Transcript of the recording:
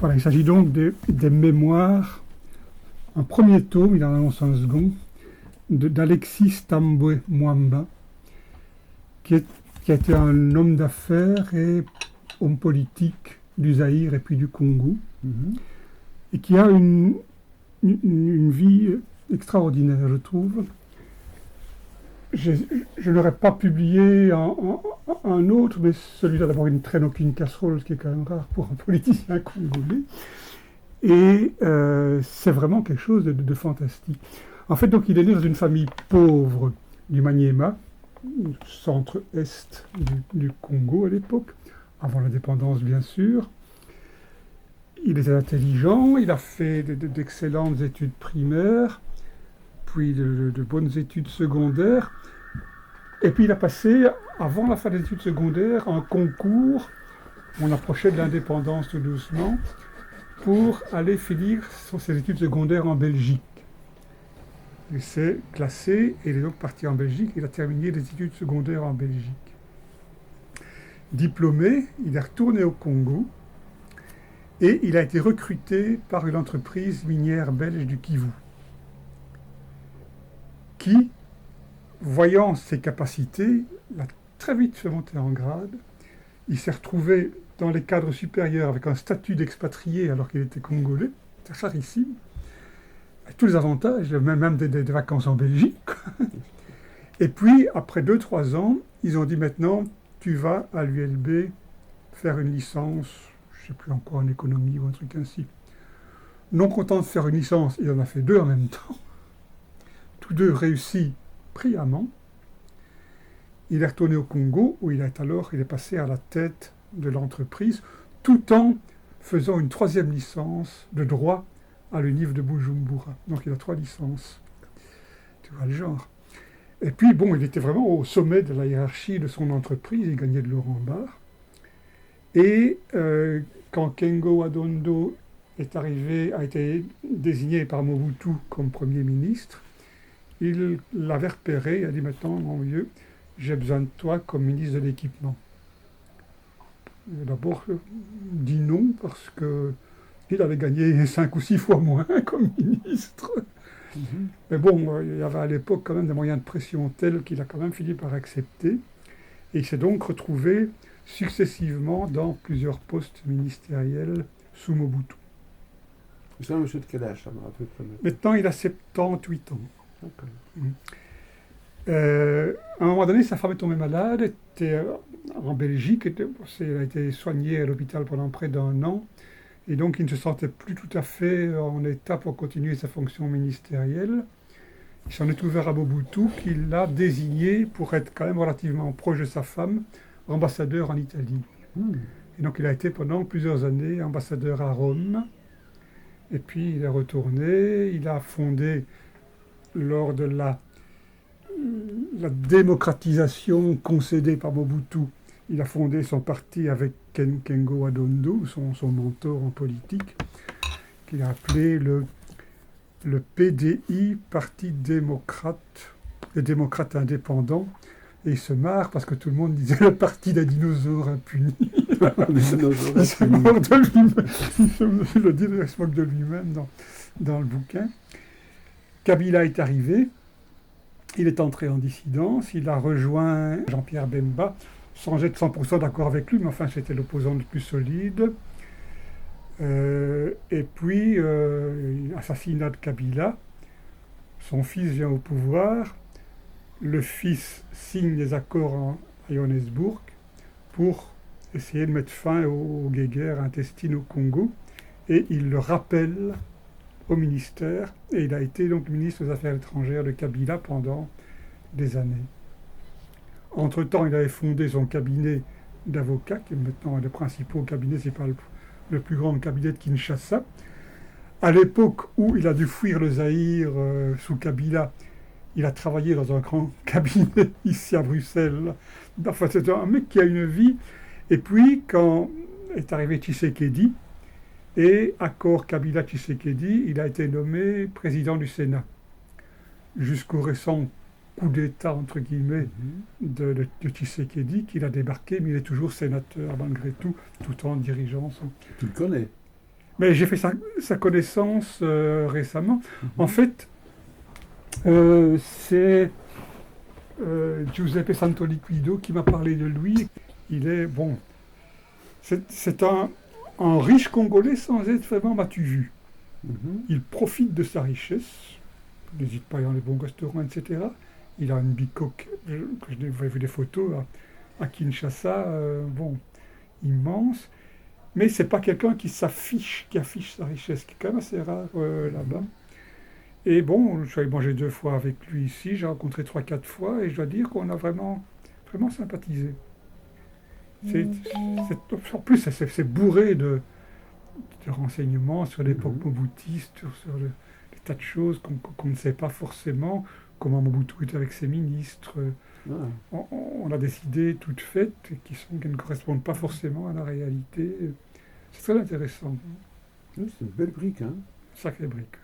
Voilà, il s'agit donc des mémoires, un premier tome, il en annonce un second, d'Alexis Tambwe Mwamba, qui a été un homme d'affaires et homme politique du Zaïre et puis du Congo, et qui a une vie extraordinaire, je trouve. Je n'aurais pas publié un autre, mais celui-là d'abord, il ne traîne aucune casserole, ce qui est quand même rare pour un politicien congolais. Et c'est vraiment quelque chose de fantastique. En fait, donc, il est né dans une famille pauvre du Maniema, centre-est du Congo à l'époque, avant l'indépendance bien sûr. Il était intelligent, il a fait d'excellentes études primaires, puis de bonnes études secondaires. Et puis il a passé, avant la fin des études secondaires, un concours, on approchait de l'indépendance tout doucement, pour aller finir ses études secondaires en Belgique. Il s'est classé et il est donc parti en Belgique. Il a terminé des études secondaires en Belgique. Diplômé, il est retourné au Congo et il a été recruté par une entreprise minière belge du Kivu qui, voyant ses capacités, l'a très vite fait monter en grade. Il s'est retrouvé dans les cadres supérieurs avec un statut d'expatrié alors qu'il était congolais, c'est rarissime, avec tous les avantages, même des vacances en Belgique. Et puis, après 2-3 ans, ils ont dit maintenant, tu vas à l'ULB faire une licence, je ne sais plus encore, en économie ou un truc ainsi. Non content de faire une licence, il en a fait 2 en même temps. Tous 2 réussis brillamment. Il est retourné au Congo, où il est passé à la tête de l'entreprise, tout en faisant une 3e licence de droit à l'UNIF de Bujumbura. Donc il a 3 licences. Tu vois le genre. Et puis, bon, il était vraiment au sommet de la hiérarchie de son entreprise, il gagnait de l'or en barre. Et quand Kengo Adondo a été désigné par Mobutu comme Premier ministre, il l'avait repéré, il a dit maintenant, mon vieux, j'ai besoin de toi comme ministre de l'équipement. D'abord, dit non parce qu'il avait gagné 5 ou 6 fois moins comme ministre. Mais bon, il y avait à l'époque quand même des moyens de pression tels qu'il a quand même fini par accepter. Et il s'est donc retrouvé successivement dans plusieurs postes ministériels sous Mobutu. C'est un monsieur de quel âge, ça me rappelle pas. Maintenant, il a 78 ans. D'accord. À un moment donné, sa femme est tombée malade, était en Belgique, elle a été soignée à l'hôpital pendant près d'1 an, et donc il ne se sentait plus tout à fait en état pour continuer sa fonction ministérielle. Il s'en est ouvert à Mobutu, qui l'a désigné pour être quand même relativement proche de sa femme, ambassadeur en Italie. Et donc il a été pendant plusieurs années ambassadeur à Rome, et puis il est retourné, il a fondé lors de la démocratisation concédée par Mobutu, il a fondé son parti avec Kengo Adondo, son mentor en politique, qu'il a appelé le PDI, Parti démocrate, les démocrates indépendants. Et il se marre parce que tout le monde disait le parti des dinosaures impunis. Il se moque de lui-même. Il se moque de lui-même dans le bouquin. Kabila est arrivé. Il est entré en dissidence, il a rejoint Jean-Pierre Bemba, sans être 100% d'accord avec lui, mais enfin c'était l'opposant le plus solide. Et puis, assassinat de Kabila, son fils vient au pouvoir, le fils signe les accords à Johannesburg pour essayer de mettre fin aux guéguerres intestines au Congo, et il le rappelle au ministère, et il a été donc ministre des Affaires étrangères de Kabila pendant des années. Entre-temps, il avait fondé son cabinet d'avocats, qui est maintenant un des principaux cabinets, c'est pas le plus grand cabinet de Kinshasa. À l'époque où il a dû fuir le Zaïre sous Kabila, il a travaillé dans un grand cabinet ici à Bruxelles. Enfin, c'est un mec qui a une vie. Et puis, quand est arrivé Tshisekedi, et accord Kabila-Tshisekedi, il a été nommé président du Sénat. Jusqu'au récent coup d'État, entre guillemets, de Tshisekedi, qu'il a débarqué, mais il est toujours sénateur malgré tout, tout en dirigeant son... Tu le connais? Mais j'ai fait sa connaissance récemment. En fait, c'est Giuseppe Santoliquido qui m'a parlé de lui. Il est, bon, c'est un riche Congolais sans être vraiment battu. Mhm. Il profite de sa richesse, il n'hésite pas à aller dans les bons restaurants, etc. Il a une bicoque, que j'ai vu des photos à Kinshasa, bon, immense. Mais c'est pas quelqu'un qui affiche sa richesse, qui est quand même assez rare là-bas. Et bon, je suis allé manger 2 fois avec lui ici, j'ai rencontré 3, 4 fois, et je dois dire qu'on a vraiment, vraiment sympathisé. C'est, en plus, c'est bourré de renseignements sur l'époque Mhm. moboutiste, sur des tas de choses qu'on ne sait pas forcément, comment Mobutu était avec ses ministres. Ah, On a des idées toutes faites qui ne correspondent pas forcément à la réalité. C'est très intéressant. oui, c'est une belle brique, hein. Sacré brique.